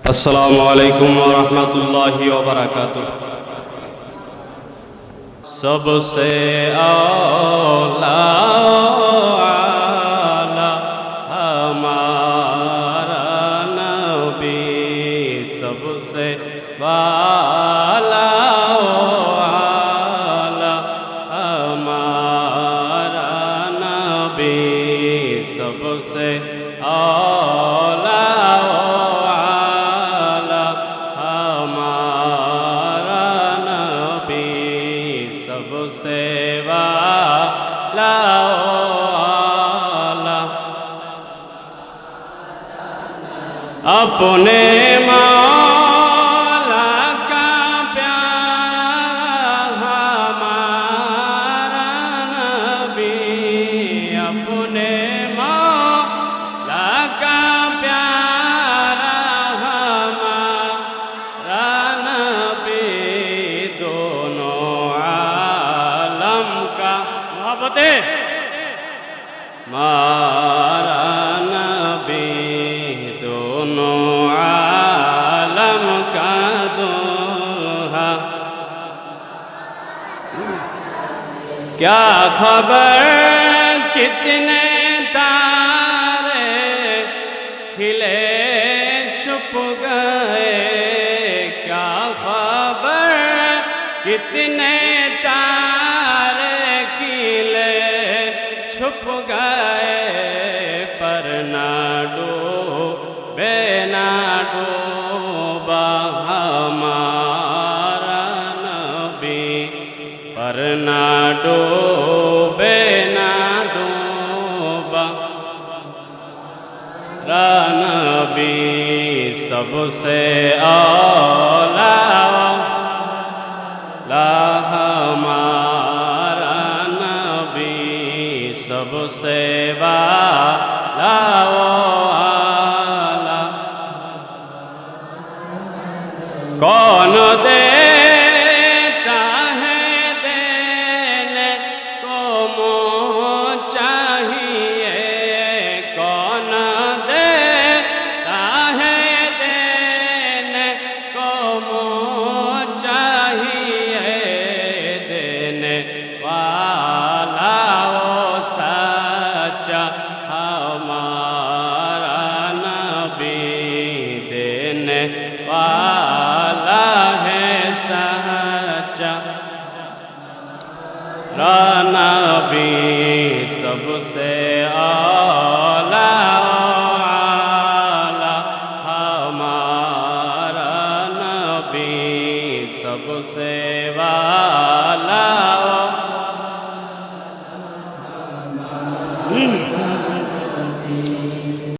अस्सलामु अलैकुम व रहमतुल्लाहि व बरकातुह। सबसे आला हमारा नबी, सबसे वाला आला हमारा नबी, सबसे आला सबसे वाला अपने मौला का प्यारा हमारा नबी, अपने मौला का प्यारा हमारा नबी, दोनों मोहब्बते मारा नबी, दोनों आलम का दोहा। क्या खबर कितने तारे खिले छुप गए, क्या खबर कितने छुप गए, पर ना डूबे ना डूबा हमारा नबी, पर ना डूबे ना डूबा नबी, सबसे आला सबसे वाला कौन देता है देने को मुँह चाहिए, कौन देता है देने को मुँह चाहिए, देने वाला हमारा नबी, देने वाला है सच्चा नबी, सबसे